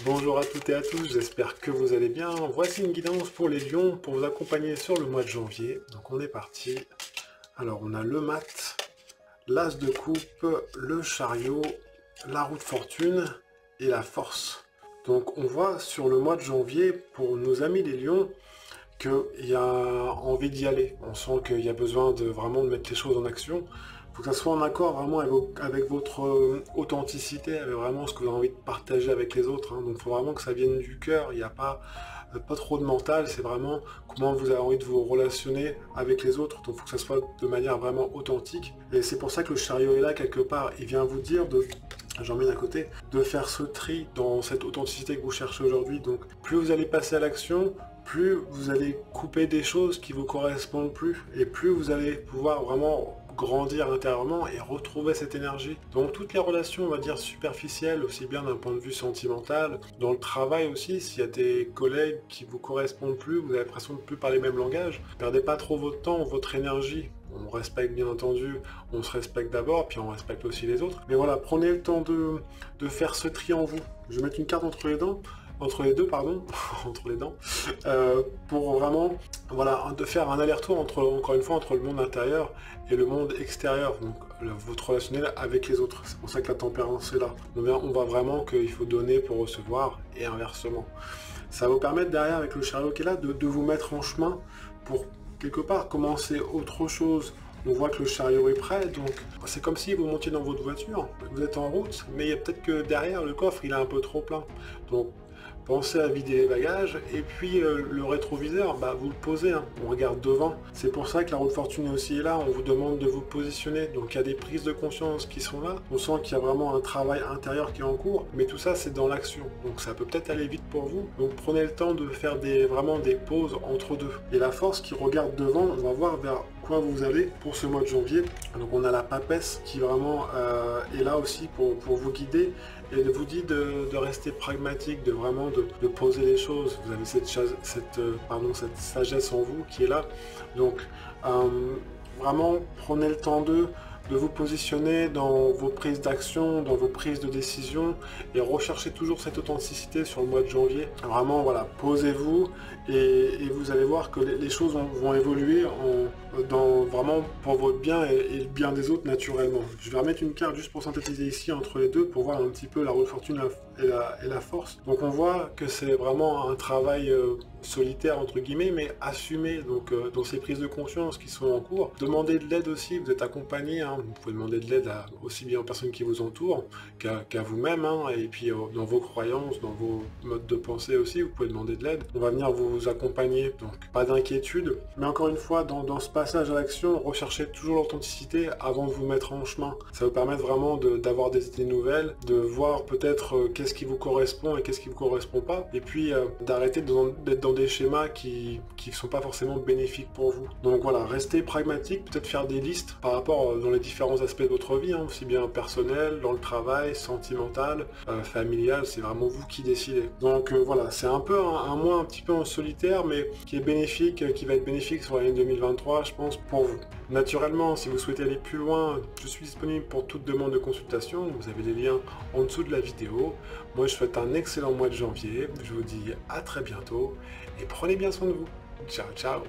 Bonjour à toutes et à tous, j'espère que vous allez bien. Voici une guidance pour les lions pour vous accompagner sur le mois de janvier. Donc on est parti. Alors on a le mat, l'as de coupe, le chariot, la roue de fortune et la force. Donc on voit sur le mois de janvier, pour nos amis les lions, qu'il y a envie d'y aller. On sent qu'il y a besoin de vraiment de mettre les choses en action. Il faut que ça soit en accord vraiment avec votre authenticité, avec vraiment ce que vous avez envie de partager avec les autres. Donc il faut vraiment que ça vienne du cœur. Il n'y a pas trop de mental, c'est vraiment comment vous avez envie de vous relationner avec les autres. Donc il faut que ça soit de manière vraiment authentique. Et c'est pour ça que le chariot est là quelque part. Il vient vous dire de... J'emmène à côté, de faire ce tri dans cette authenticité que vous cherchez aujourd'hui. Donc plus vous allez passer à l'action, plus vous allez couper des choses qui vous correspondent plus, et plus vous allez pouvoir vraiment grandir intérieurement et retrouver cette énergie. Donc toutes les relations, on va dire, superficielles, aussi bien d'un point de vue sentimental, dans le travail aussi, s'il y a des collègues qui vous correspondent plus, vous avez l'impression de plus parler le même langage, perdez pas trop votre temps, votre énergie. On respecte bien entendu, on se respecte d'abord, puis on respecte aussi les autres. Mais voilà, prenez le temps de faire ce tri en vous. Je vais mettre une carte entre les dents, entre les deux, pardon, entre les dents, pour vraiment, voilà, de faire un aller-retour encore une fois, entre le monde intérieur et le monde extérieur, donc votre relationnel avec les autres. C'est pour ça que la tempérance est là. On voit vraiment qu'il faut donner pour recevoir, et inversement. Ça va vous permettre derrière, avec le chariot qui est là, de vous mettre en chemin pour quelque part commencer autre chose. On voit que le chariot est prêt, donc c'est comme si vous montiez dans votre voiture, vous êtes en route, mais il y a peut-être que derrière le coffre il est un peu trop plein. Donc pensez à vider les bagages, et puis le rétroviseur, vous le posez, on regarde devant. C'est pour ça que la roue de fortune aussi est là, on vous demande de vous positionner. Donc il y a des prises de conscience qui sont là, on sent qu'il y a vraiment un travail intérieur qui est en cours, mais tout ça c'est dans l'action. Donc ça peut peut-être aller vite pour vous, donc prenez le temps de faire vraiment des pauses entre deux. Et la force qui regarde devant, on va voir vers quoi vous allez pour ce mois de janvier. Donc on a la papesse qui vraiment est là aussi pour vous guider, et vous dit de rester pragmatique, de vraiment de poser les choses. Vous avez cette sagesse en vous qui est là. Donc vraiment prenez le temps de vous positionner dans vos prises d'action, dans vos prises de décision, et recherchez toujours cette authenticité sur le mois de janvier. Vraiment, voilà, posez-vous, et vous allez voir que les choses vont évoluer vraiment pour votre bien et le bien des autres naturellement. Je vais remettre une carte juste pour synthétiser ici entre les deux, pour voir un petit peu la roue de fortune et la force. Donc on voit que c'est vraiment un travail solitaire entre guillemets, mais assumé, donc dans ces prises de conscience qui sont en cours. Demandez de l'aide aussi, vous êtes accompagné, vous pouvez demander de l'aide aussi bien aux personnes qui vous entourent qu'à vous-même, et puis dans vos croyances, dans vos modes de pensée aussi, vous pouvez demander de l'aide. On va venir vous accompagner, donc pas d'inquiétude. Mais encore une fois, dans ce passage à l'action, recherchez toujours l'authenticité avant de vous mettre en chemin. Ça vous permet vraiment d'avoir des idées nouvelles, de voir peut-être qu'est-ce qui vous correspond et qu'est-ce qui vous correspond pas, et puis d'arrêter d'être dans des schémas qui sont pas forcément bénéfiques pour vous. Donc voilà, restez pragmatique, peut-être faire des listes par rapport dans les différents aspects de votre vie, aussi bien personnel, dans le travail, sentimental, familial, c'est vraiment vous qui décidez. Donc voilà, c'est un peu un mois un petit peu en solitaire, mais qui est bénéfique, qui va être bénéfique sur l'année 2023, je pense, pour vous. Naturellement, si vous souhaitez aller plus loin, je suis disponible pour toute demande de consultation, vous avez les liens en dessous de la vidéo. Moi, je souhaite un excellent mois de janvier, je vous dis à très bientôt, et prenez bien soin de vous. Ciao, ciao.